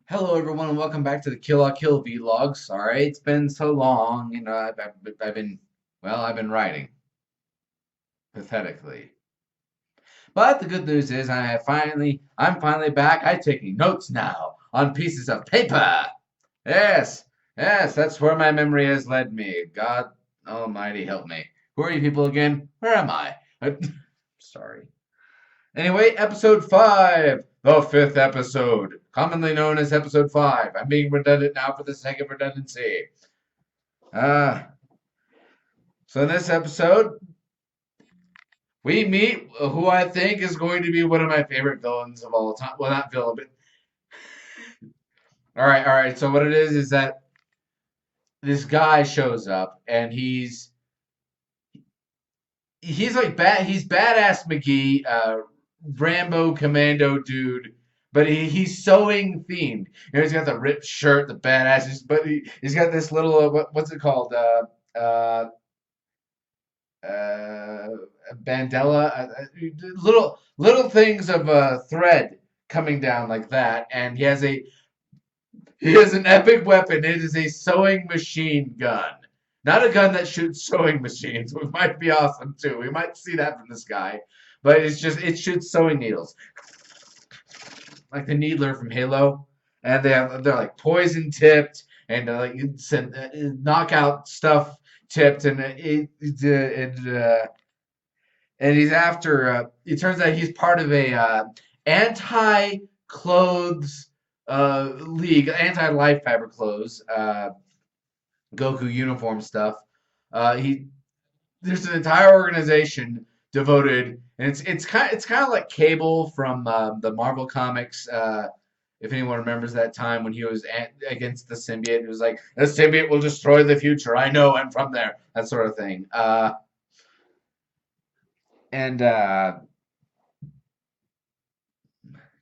Hello, everyone, and welcome back to the Kill la Kill vlog. Sorry, it's been so long. I've been writing pathetically. But the good news is, I'm finally back. I'm taking notes now on pieces of paper. Yes, yes, that's where my memory has led me. God Almighty, help me. Who are you people again? Where am I? Sorry. Anyway, episode 5, the fifth episode, commonly known as episode 5. I'm being redundant now for the sake of redundancy. Uh, so in this episode, we meet who I think is going to be one of my favorite villains of all time. Well, not villain, but all right. So what it is that this guy shows up and he's like he's badass McGee, Rambo commando dude, but he's sewing themed. He's got the ripped shirt, the badasses, but he's got this little what's it called? Uh, uh, bandella, little things of thread coming down like that, and he has an epic weapon. It is a sewing machine gun. Not a gun that shoots sewing machines, which might be awesome too. We might see that from this guy. But it shoots sewing needles. Like the needler from Halo. And they're like poison tipped and knockout stuff tipped and he's after it turns out he's part of a anti clothes league, anti life fabric clothes Goku uniform stuff. He There's an entire organization devoted, and it's kind of like Cable from the Marvel comics. If anyone remembers that time when he was against the symbiote, it was like the symbiote will destroy the future. I know, I'm from there. That sort of thing. And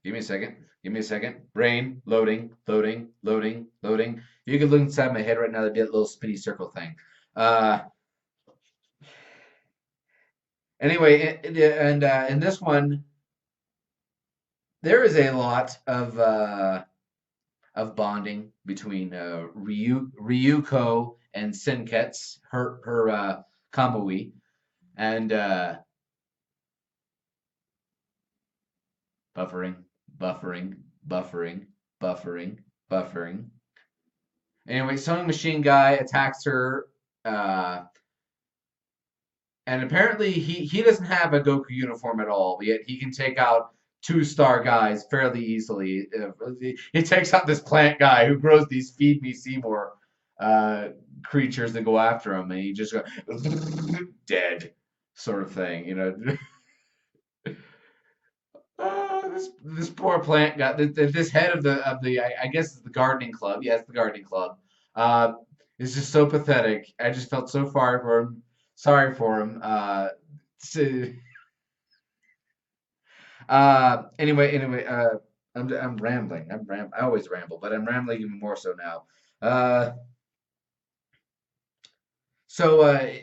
Give me a second. Give me a second. Brain loading, loading, loading, loading. You could look inside my head right now. There'd be a little spinny circle thing. Uh, anyway, in this one, there is a lot of bonding between Ryuko and Senketsu, her Kamui, and buffering, buffering, buffering, buffering, buffering. Anyway, sewing machine guy attacks her, uh, and apparently he doesn't have a Goku uniform at all. Yet he can take out two-star guys fairly easily. He takes out this plant guy who grows these feed me Seymour uh, creatures that go after him, and he just goes dead, sort of thing. This poor plant got this head of the I guess it's the gardening club. Yes, the gardening club. Uh, is just so pathetic. I just felt so far for him. Sorry for him. So, anyway. I'm rambling. I always ramble, but I'm rambling even more so now. Uh,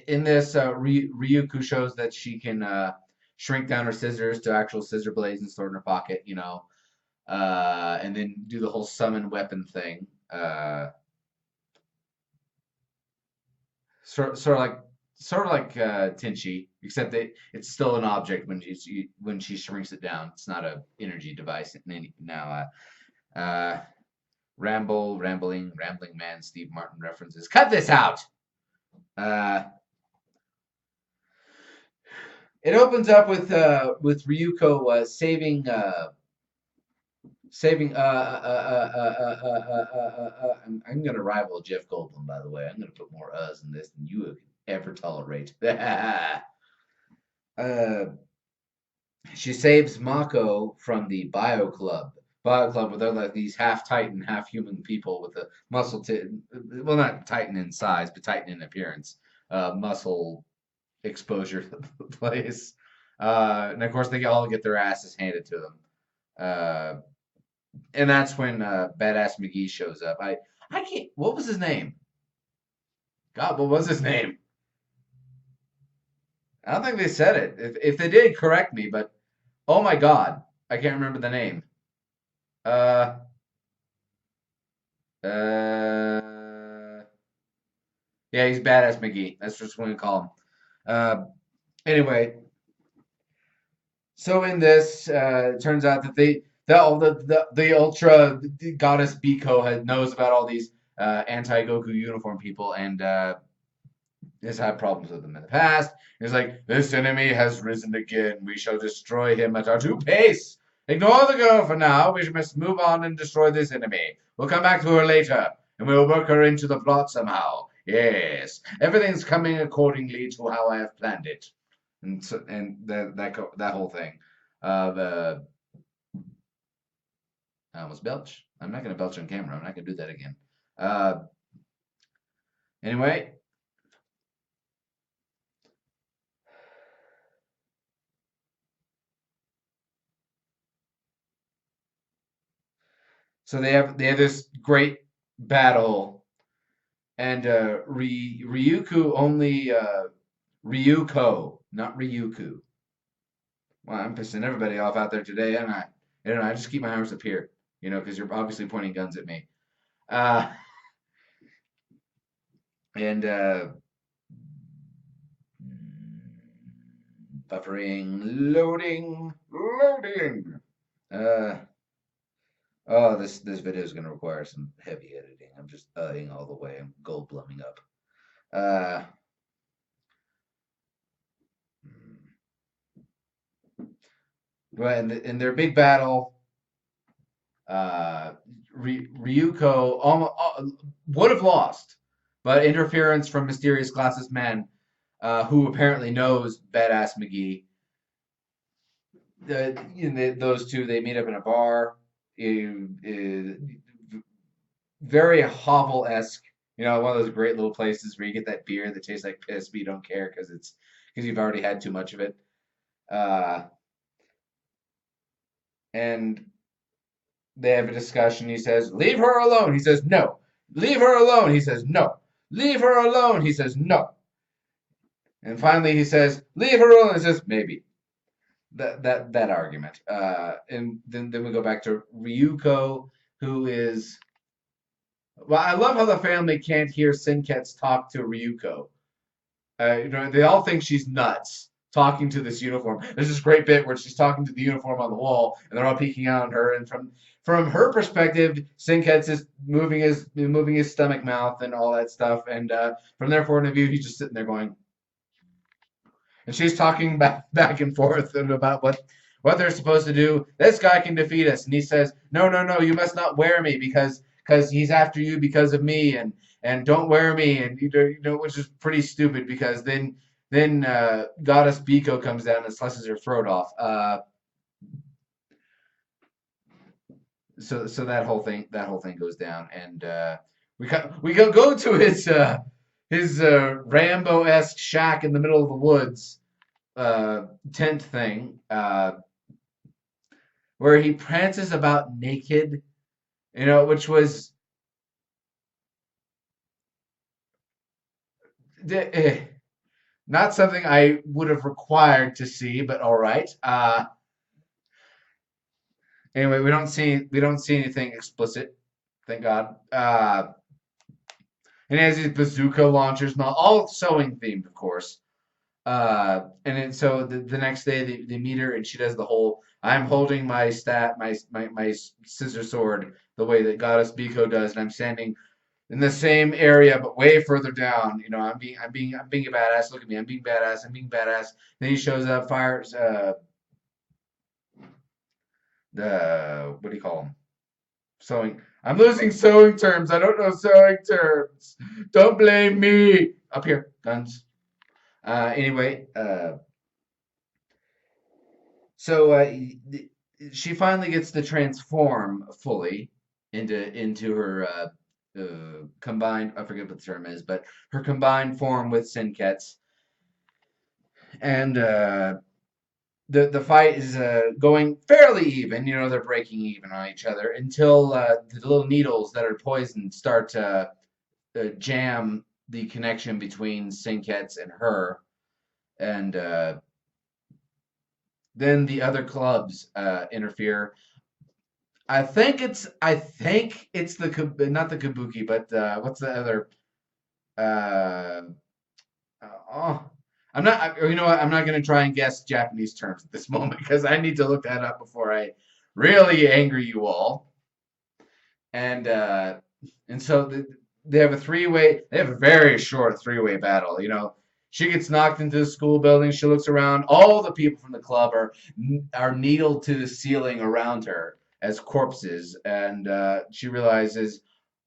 in this, Ryuku shows that she can shrink down her scissors to actual scissor blades and store in her pocket. And then do the whole summon weapon thing. Sort of like Tenchi, except that it's still an object when she shrinks it down. It's not a energy device now. Rambling man, Steve Martin references. Cut this out. Uh, it opens up with Ryuko saving I'm gonna rival Jeff Goldblum, by the way. I'm gonna put more us in this than you would ever tolerate. uh, she saves Mako from the Bio Club, where they're like these half Titan, half human people with a well, not Titan in size, but Titan in appearance, muscle exposure to the place. And of course, they all get their asses handed to them. Uh, and that's when Badass McGee shows up. I can't. What was his name? God, what was his name? I don't think they said it. If they did, correct me. But oh my God, I can't remember the name. Uh, Uh, yeah, he's Badass McGee. That's just what we call him. Uh, anyway, so in this, it turns out that the Ultra Goddess Biko knows about all these anti Goku uniform people and has had problems with them in the past. He's like, this enemy has risen again. We shall destroy him at our due pace. Ignore the girl for now. We must move on and destroy this enemy. We'll come back to her later, and we'll work her into the plot somehow. Yes, everything's coming accordingly to how I have planned it, and that whole thing. The I almost belch. I'm not gonna belch on camera. I'm not gonna do that again. Uh, anyway, so they have this great battle, and Ryuko only Ryuko, not Ryuku. Well, I'm pissing everybody off out there today, and I don't know. I just keep my arms up here, because you're obviously pointing guns at me. Uh, and buffering, loading. Uh, oh, this video is gonna require some heavy editing. I'm just all the way. I'm gold blumming up. Uh, well, in their big battle, uh, Ryuko almost would have lost, but interference from mysterious glasses man, who apparently knows Badass McGee. Those two they meet up in a bar. Very hovel esque. One of those great little places where you get that beer that tastes like piss, but you don't care because you've already had too much of it. Uh, and they have a discussion. He says, "Leave her alone." He says, "No." "Leave her alone." He says, "No." "Leave her alone." He says, "No." And finally, he says, "Leave her alone." He says, "Maybe." That argument. And then we go back to Ryuko, who is. Well, I love how the family can't hear Sinkets talk to Ryuko. They all think she's nuts talking to this uniform. There's this great bit where she's talking to the uniform on the wall, and they're all peeking out on her. And from her perspective, Sinkets is moving his stomach, mouth, and all that stuff. And from their point of view, he's just sitting there going. And she's talking back and forth and about what they're supposed to do. This guy can defeat us, and he says, "No, no, no, you must not wear me because he's after you because of me, and don't wear me." And which is pretty stupid because then Goddess Biko comes down and slices her throat off. So that whole thing goes down, and we go to his Rambo-esque shack in the middle of the woods, tent thing, where he prances about naked, which was eh, not something I would have required to see, but all right. Anyway, we don't see anything explicit, thank God. And he has these bazooka launchers, and all sewing themed, of course. And then so the next day they meet her and she does the whole I'm holding my scissor sword the way that Goddess Biko does, and I'm standing in the same area but way further down. I'm being a badass. Look at me, I'm being badass. I'm being badass. Then he shows up, fires the what do you call them? Sewing. I'm losing sewing terms. I don't know sewing terms. Don't blame me. Up here, guns. Anyway, so she finally gets to transform fully into her combined. I forget what the term is, but her combined form with Sinkets, and the fight is going fairly even. They're breaking even on each other until the little needles that are poisoned start to jam the connection between Sinkets and her, and then the other clubs interfere. I think it's not the kabuki, but what's the other? Uh, oh, I'm not. You know what? I'm not gonna try and guess Japanese terms at this moment because I need to look that up before I really anger you all. And so they have a three-way. They have a very short three-way battle. She gets knocked into the school building. She looks around. All the people from the club are needled to the ceiling around her as corpses, and she realizes,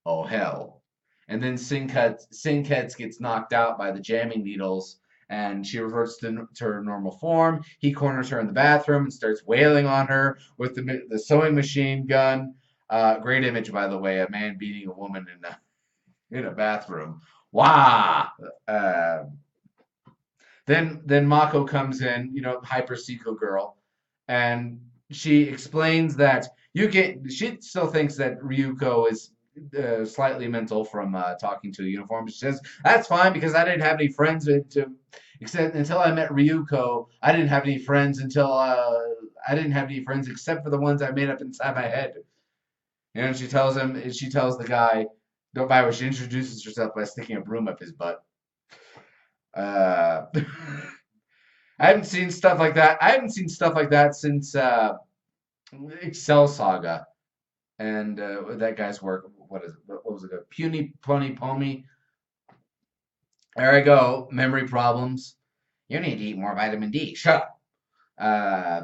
oh hell. And then Sinkets gets knocked out by the jamming needles, and she reverts to her normal form. He corners her in the bathroom and starts wailing on her with the sewing machine gun. Great image, by the way, a man beating a woman in a bathroom. Wow. Uh, then Mako comes in, Hyper Seiko girl, and she explains that she still thinks that Ryuko is slightly mental from talking to a uniform. She says that's fine because I didn't have any friends except until I met Ryuko. I didn't have any friends until I didn't have any friends except for the ones I made up inside my head. She tells the guy, don't buy what she introduces herself by sticking a broom up his butt. Uh, I haven't seen stuff like that. I haven't seen stuff like that since Excel Saga and that guy's work. What is it? What was it? Puny Pony Pomy. There I go. Memory problems. You need to eat more vitamin D. Shut up. Uh,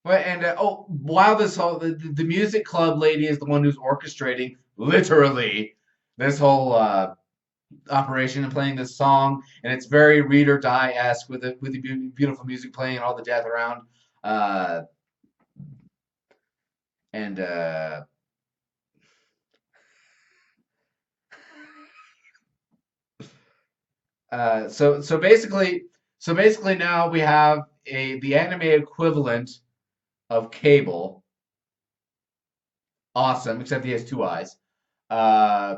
well, and while the music club lady is the one who's orchestrating literally this whole operation and playing this song, and it's very Read or Die esque with the beautiful music playing and all the death around. Uh, and so basically now we have the anime equivalent of Cable. Awesome, except he has two eyes. Uh,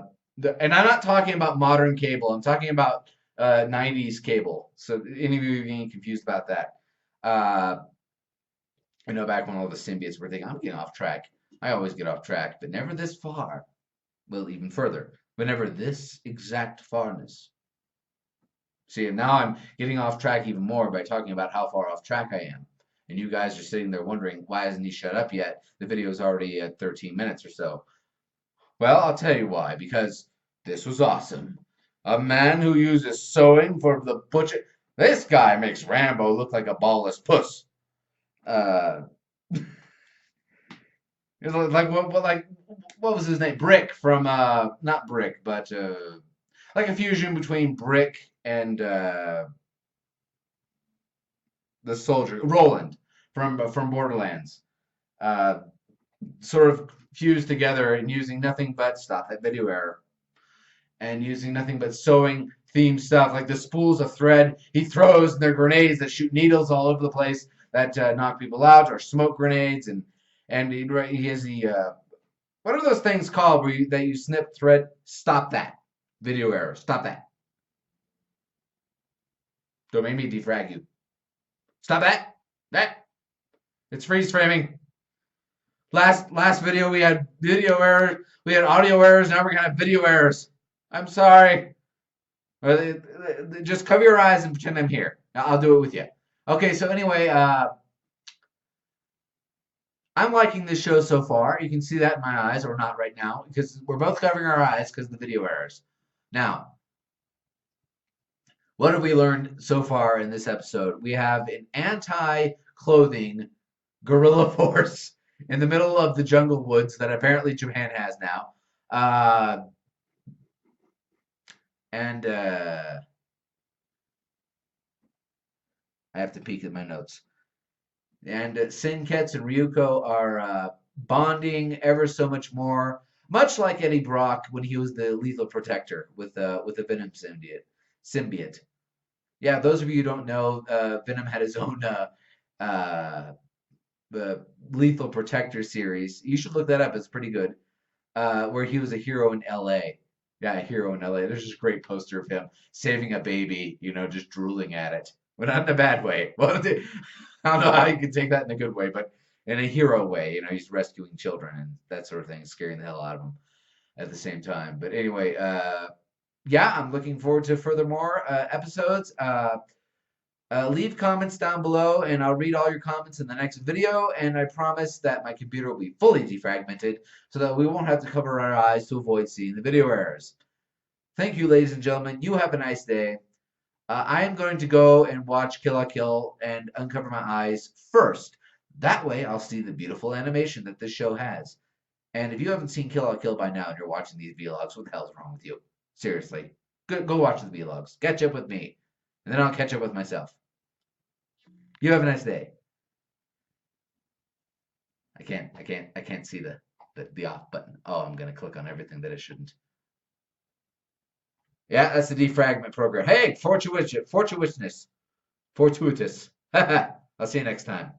and I'm not talking about modern Cable. I'm talking about 90s Cable. So any of you getting confused about that? Uh, back when all the symbiotes were thinking, I'm getting off track. I always get off track, but never this far. Well, even further, but never this exact farness. See, and now I'm getting off track even more by talking about how far off track I am. And you guys are sitting there wondering, why hasn't he shut up yet? The video is already at 13 minutes or so. Well, I'll tell you why. Because this was awesome. A man who uses sewing for the butcher. This guy makes Rambo look like a ballless puss. Uh, what was his name? Brick from not Brick, but like a fusion between Brick and the soldier Roland from Borderlands. Uh, sort of fused together and using nothing but stop that video error and using nothing but sewing theme stuff like the spools of thread he throws and they're grenades that shoot needles all over the place that knock people out or smoke grenades and he has the what are those things called that you snip thread? Stop that video error. Stop that. Don't make me defrag you. Stop that. That it's freeze framing. Last video we had video errors, we had audio errors. Now we're gonna have video errors. I'm sorry. Just cover your eyes and pretend I'm here. I'll do it with you. Okay, so anyway, I'm liking this show so far. You can see that in my eyes, or not right now, because we're both covering our eyes because of the video errors. Now, what have we learned so far in this episode? We have an anti-clothing guerrilla force in the middle of the jungle woods that apparently Japan has now. And I have to peek at my notes. And Sinkets and Ryuko are bonding ever so much more, much like Eddie Brock when he was the lethal protector with the Venom symbiote. Yeah, those of you who don't know, Venom had his own uh, lethal protector series. You should look that up. It's pretty good. Where he was a hero in L.A. Yeah, a hero in L.A. There's this great poster of him saving a baby, just drooling at it. but not in a bad way. Well, I don't know how you can take that in a good way, but in a hero way. He's rescuing children and that sort of thing, scaring the hell out of them at the same time. But anyway, yeah, I'm looking forward to furthermore episodes. Leave comments down below, and I'll read all your comments in the next video. And I promise that my computer will be fully defragmented so that we won't have to cover our eyes to avoid seeing the video errors. Thank you, ladies and gentlemen. You have a nice day. I am going to go and watch Kill la Kill and uncover my eyes first. That way, I'll see the beautiful animation that this show has. And if you haven't seen Kill la Kill by now and you're watching these vlogs, what the hell's wrong with you? Seriously. Go watch the vlogs. Catch up with me. And then I'll catch up with myself. You have a nice day. I can't see the off button. Oh, I'm gonna click on everything that I shouldn't. Yeah, that's the defragment program. Hey, fortuitous. Fortuitous. I'll see you next time.